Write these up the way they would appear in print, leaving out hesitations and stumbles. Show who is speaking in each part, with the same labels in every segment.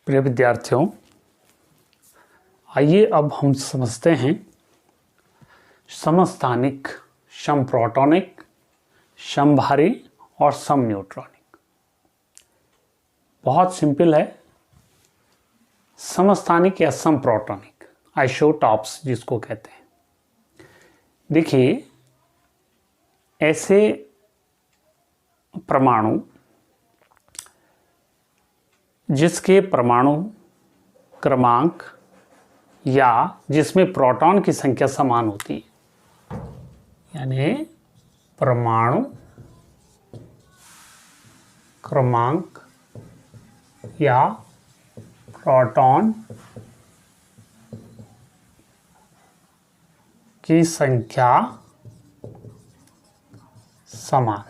Speaker 1: प्रिय विद्यार्थियों, आइए अब हम समझते हैं समस्थानिक, समप्रोटॉनिक, समभारी और समन्यूट्रॉनिक। बहुत सिंपल है। समस्थानिक या समप्रोटॉनिक, आइसोटॉप्स जिसको कहते हैं। देखिए, ऐसे परमाणु जिसके परमाणु क्रमांक या जिसमें प्रोटॉन की संख्या समान होती है, यानी परमाणु क्रमांक या प्रोटॉन की संख्या समान,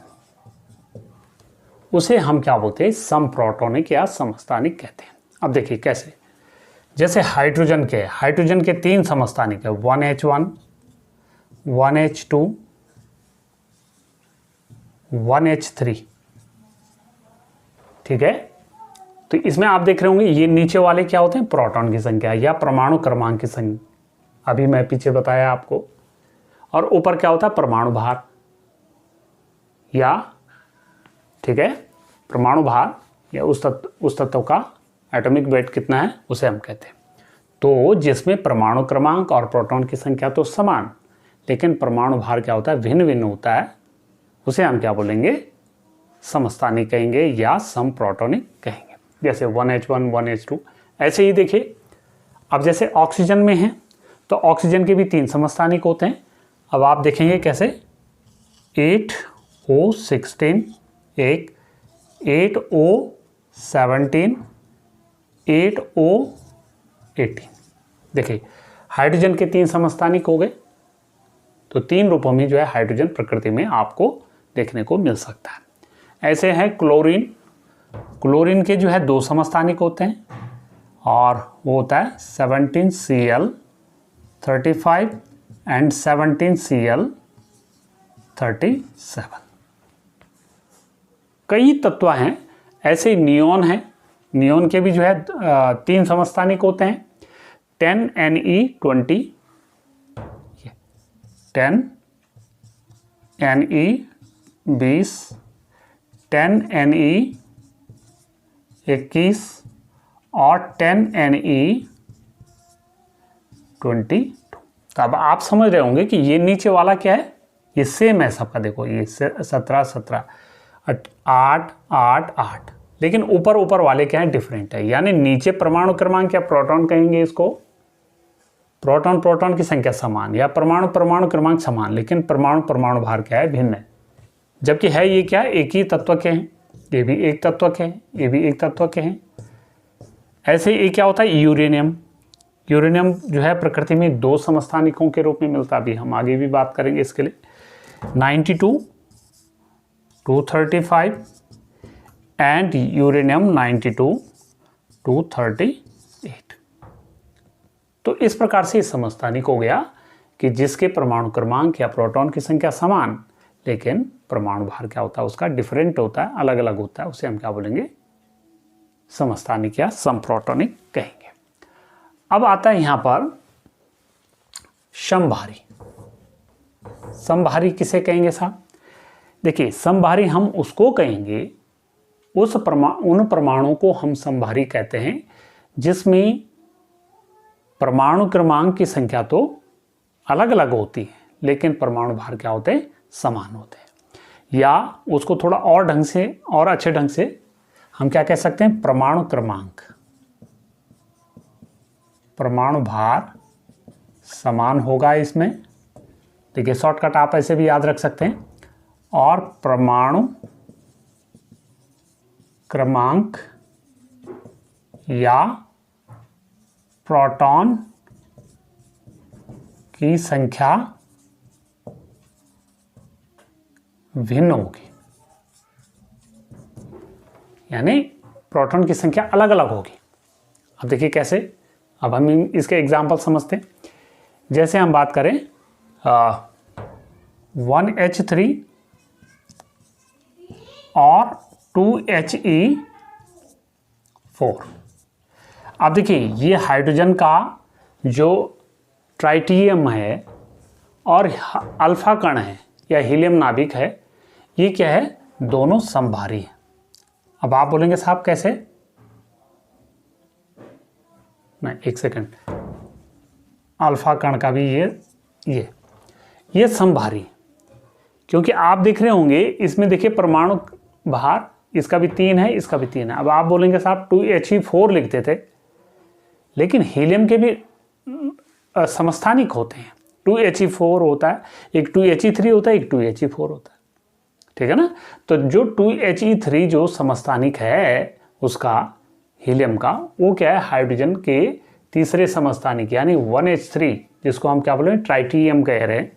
Speaker 1: उसे हम क्या बोलते हैं? समप्रोटॉनिक या समस्थानिक कहते हैं। अब देखिए कैसे। जैसे हाइड्रोजन के 3 समस्थानिक है, 1H1, 1H2, 1H3। ठीक है, तो इसमें आप देख रहे होंगे ये नीचे वाले क्या होते हैं? प्रोटॉन की संख्या या परमाणु क्रमांक की संख्या। अभी मैं पीछे बताया आपको। और ऊपर क्या होता है? परमाणु भार या, ठीक है, परमाणु भार या उस तत्व का एटॉमिक वेट कितना है उसे हम कहते हैं। तो जिसमें परमाणु क्रमांक और प्रोटॉन की संख्या तो समान, लेकिन परमाणु भार क्या होता है? भिन्न भिन्न होता है, उसे हम क्या बोलेंगे? समस्थानिक कहेंगे या समप्रोटॉनिक कहेंगे। जैसे 1H1, 1H2। ऐसे ही देखिए, अब जैसे ऑक्सीजन में है तो ऑक्सीजन के भी 3 समस्थानिक होते हैं। अब आप देखेंगे कैसे। 8O16, एक 8O17, 8O18। देखिए, हाइड्रोजन के 3 समस्थानिक हो गए। तो 3 रूपों में जो है हाइड्रोजन प्रकृति में आपको देखने को मिल सकता है। ऐसे है क्लोरीन के जो है 2 समस्थानिक होते हैं, और वो होता है 17Cl35 एंड 17Cl37। कई तत्व हैं। ऐसे नियोन है, नियोन के भी जो है 3 समस्थानिक होते हैं, 10Ne20, 10Ne20, 10Ne21 और 10Ne22। तो अब आप समझ रहे होंगे कि ये नीचे वाला क्या है? ये सेम है सबका। देखो, ये 17, 8, 8, लेकिन ऊपर वाले क्या है? डिफरेंट है। यानी नीचे परमाणु क्रमांक या प्रोटॉन कहेंगे इसको, प्रोटॉन की संख्या समान, या परमाणु क्रमांक समान, लेकिन परमाणु भार क्या है? भिन्न है। जबकि है ये क्या? एक ही तत्व के हैं। ये भी एक तत्व के हैं, ये भी एक तत्व के हैं। ऐसे ही क्या होता है? यूरेनियम जो है प्रकृति में 2 समस्थानिकों के रूप में मिलता है। अभी हम आगे भी बात करेंगे इसके लिए। 92, 235 एंड यूरेनियम 92, 238। तो इस प्रकार से समस्थानिक हो गया कि जिसके परमाणु क्रमांक या प्रोटॉन की संख्या समान, लेकिन परमाणु भार क्या होता है? उसका डिफरेंट होता है, अलग अलग होता है। उसे हम क्या बोलेंगे? समस्थानिक या समप्रोटॉनिक कहेंगे। अब आता है यहां पर समभारी। समभारी किसे कहेंगे साहब? देखिए, समभारी हम उसको कहेंगे, उन परमाणु को हम समभारी कहते हैं जिसमें परमाणु क्रमांक की संख्या तो अलग अलग होती है, लेकिन परमाणु भार क्या होते हैं? समान होते हैं। या उसको थोड़ा और ढंग से और अच्छे ढंग से हम क्या कह सकते हैं? परमाणु क्रमांक, परमाणु भार समान होगा इसमें। देखिए, शॉर्टकट आप ऐसे भी याद रख सकते हैं। और परमाणु क्रमांक या प्रोटॉन की संख्या भिन्न होगी, यानी प्रोटॉन की संख्या अलग अलग होगी। अब देखिए कैसे। अब हम इसके एग्जाम्पल समझते हैं। जैसे हम बात करें 1H3 और 2He4। आप देखिए ये हाइड्रोजन का जो ट्राइटियम है और अल्फा कण है या हीलियम नाभिक है, ये क्या है, दोनों समभारी हैं। अब आप बोलेंगे साहब कैसे? नहीं, एक सेकंड, अल्फा कण का भी ये समभारी, क्योंकि आप देख रहे होंगे इसमें देखिए परमाणु भार, इसका भी 3 है, इसका भी 3 है। अब आप बोलेंगे साहब 2He4 लिखते थे, लेकिन हीलियम के भी समस्थानिक होते हैं। 2He4 होता है, एक 2He3 होता है, एक 2He4 होता है, ठीक है ना। तो जो 2He3 जो समस्थानिक है उसका, हीलियम का, वो क्या है, हाइड्रोजन के तीसरे समस्थानिक यानी 1H3, जिसको हम क्या बोल रहे हैं, ट्राइटियम कह रहे हैं,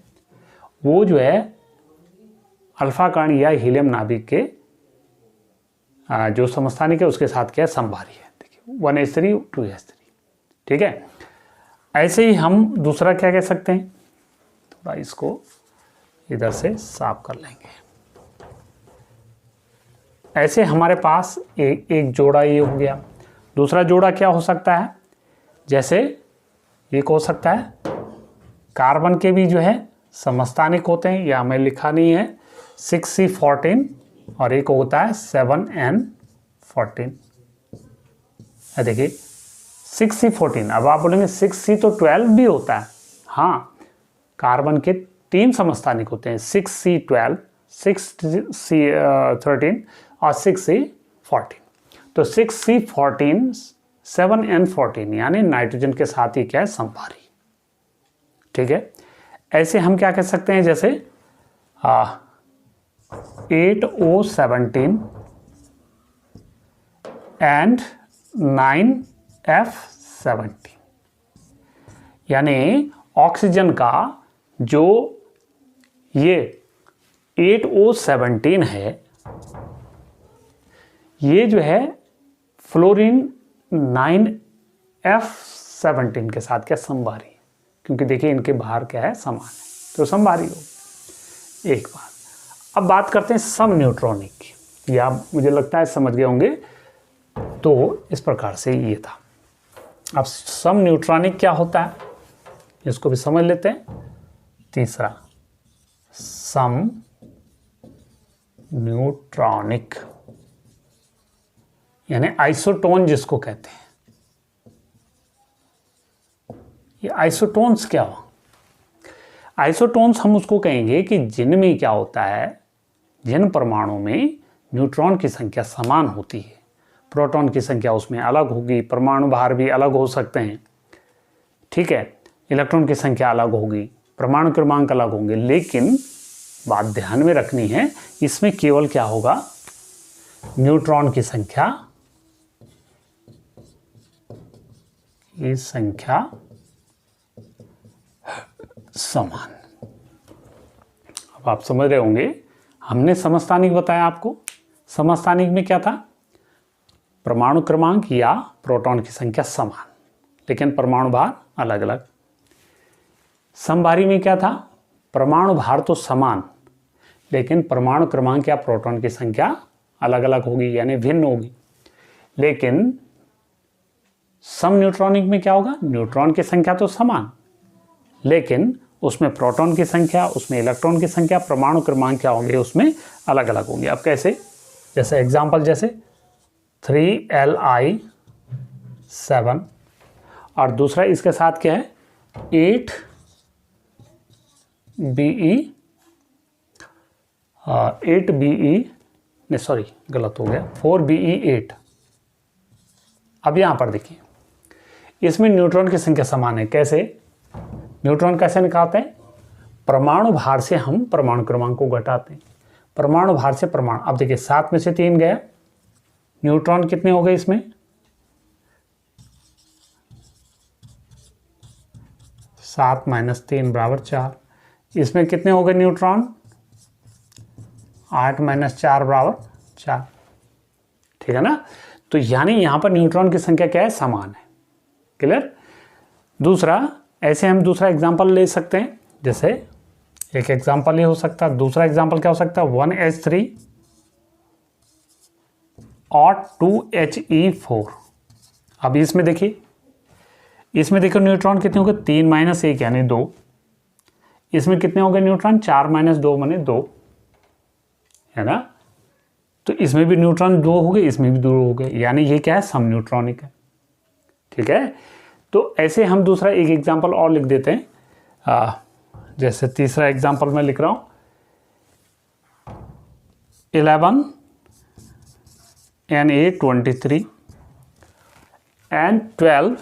Speaker 1: वो जो है अल्फा कण या हीलियम नाभिक के जो समस्थानिक है उसके साथ क्या है, समभारी है। देखिए 1H3 2H3, ठीक है। ऐसे ही हम दूसरा क्या कह सकते हैं, थोड़ा इसको इधर से साफ कर लेंगे। ऐसे हमारे पास एक जोड़ा ये हो गया। दूसरा जोड़ा क्या हो सकता है, जैसे एक हो सकता है कार्बन के भी जो है समस्थानिक होते हैं, या हमें लिखा नहीं है, 6C14 और एक होता है 7N14। देखिए 6C14, अब आप बोलेंगे 6C तो 12 भी होता है। हाँ, कार्बन के 3 समस्थानिक होते हैं, 6C12, 6C13 और 6C14। तो 6C14 7N14 यानी नाइट्रोजन के साथ ही क्या है, समभारी, ठीक है। ऐसे हम क्या कह सकते हैं, जैसे 8O17 एंड 9F17, यानी ऑक्सीजन का जो ये 8O17 है, ये जो है फ्लोरीन 9F17 के साथ क्या, समभारी, क्योंकि देखिए इनके बाहर क्या है, समान है, तो समभारी हो। एक बात, अब बात करते हैं सम न्यूट्रॉनिक की, या मुझे लगता है समझ गए होंगे। तो इस प्रकार से ये था। अब सम न्यूट्रॉनिक क्या होता है, इसको भी समझ लेते हैं। तीसरा, सम न्यूट्रॉनिक यानी आइसोटोन जिसको कहते हैं। ये आइसोटोन्स क्या हो, आइसोटोन्स हम उसको कहेंगे कि जिनमें क्या होता है, जिन परमाणु में न्यूट्रॉन की संख्या समान होती है, प्रोटॉन की संख्या उसमें अलग होगी, परमाणु भार भी अलग हो सकते हैं, ठीक है, इलेक्ट्रॉन की संख्या अलग होगी, परमाणु क्रमांक अलग होंगे, लेकिन बात ध्यान में रखनी है, इसमें केवल क्या होगा, न्यूट्रॉन की संख्या समान। अब आप समझ रहे होंगे, हमने समस्थानिक बताया आपको। समस्थानिक में क्या था, परमाणु क्रमांक या प्रोटॉन की संख्या समान, लेकिन परमाणु भार अलग अलग। समभारी में क्या था, परमाणु भार तो समान, लेकिन परमाणु क्रमांक या प्रोटॉन की संख्या अलग अलग होगी, यानी भिन्न होगी। लेकिन सम न्यूट्रॉनिक में क्या होगा, न्यूट्रॉन की संख्या तो समान, लेकिन उसमें प्रोटॉन की संख्या, उसमें इलेक्ट्रॉन की संख्या, परमाणु क्रमांक क्या होंगे, उसमें अलग अलग होंगे। अब कैसे, जैसे एग्जांपल, जैसे 3Li7 और दूसरा इसके साथ क्या है, 8Be नहीं, सॉरी गलत हो गया, 4Be8। अब यहाँ पर देखिए, इसमें न्यूट्रॉन की संख्या समान है। कैसे, न्यूट्रॉन कैसे निकालते हैं, परमाणु भार से हम परमाणु क्रमांक को घटाते हैं, परमाणु भार से परमाणु। अब देखिए 7 में से 3 गया, न्यूट्रॉन कितने हो गए इसमें, 7 - 3 = 4। इसमें कितने हो गए न्यूट्रॉन, 8 - 4 = 4, ठीक है ना। तो यानी यहां पर न्यूट्रॉन की संख्या क्या है, समान है। क्लियर। दूसरा, ऐसे हम दूसरा एग्जांपल ले सकते हैं, जैसे एक एग्जांपल ये हो सकता है, दूसरा एग्जांपल क्या हो सकता है, 1H3 और 2He4। अब इसमें देखिए न्यूट्रॉन कितने हो गए, 3 - 1 यानी 2। इसमें कितने हो गए न्यूट्रॉन, 4 - 2 माने 2, है ना। तो इसमें भी न्यूट्रॉन 2 हो गए, इसमें भी 2 हो गए, यानी ये क्या है, सम न्यूट्रॉनिक है। ठीक है, तो ऐसे हम दूसरा एक एग्जांपल और लिख देते हैं। जैसे तीसरा एग्जांपल मैं लिख रहा हूं, 11 Na23 and 12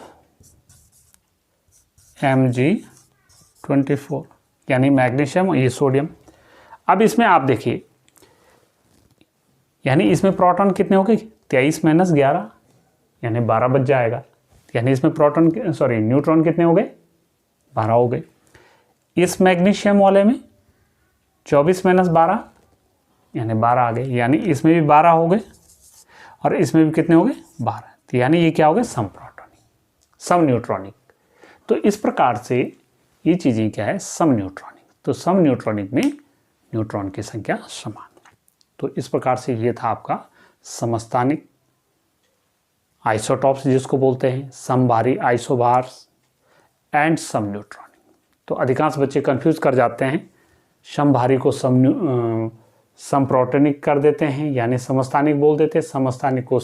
Speaker 1: Mg24, यानी मैग्नीशियम और ये सोडियम। अब इसमें आप देखिए, यानी इसमें प्रोटॉन कितने हो गए, 23 - 11 यानी 12 बच जाएगा। यानी इसमें न्यूट्रॉन कितने हो गए, 12 हो गए। इस मैग्नीशियम वाले में 24 - 12 यानी 12 आ गए, यानी इसमें भी 12 हो गए और इसमें भी कितने हो गए, 12। तो यानी ये क्या हो गए, सम प्रोटॉनिक, सम न्यूट्रॉनिक। तो इस प्रकार से ये चीज़ें क्या है, सम न्यूट्रॉनिक। तो सम न्यूट्रॉनिक में न्यूट्रॉन की संख्या समान है। तो इस प्रकार से ये था आपका समस्थानिक आइसोटॉप्स जिसको बोलते हैं, समभारी आइसोबार्स एंड सम न्यूट्रॉनिक। तो अधिकांश बच्चे कंफ्यूज कर जाते हैं, समभारी को समप्रोटॉनिक कर देते हैं, यानी समस्थानिक बोल देते हैं, समस्थानिक को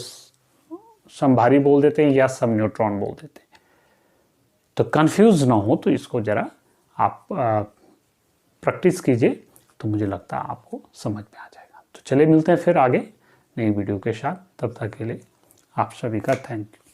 Speaker 1: समभारी बोल देते हैं या सम न्यूट्रॉन बोल देते हैं। तो कंफ्यूज ना हो तो इसको ज़रा आप प्रैक्टिस कीजिए, तो मुझे लगता है आपको समझ में आ जाएगा। तो चलिए मिलते हैं फिर आगे नई वीडियो के साथ, तब तक के लिए आप सभी का थैंक यू।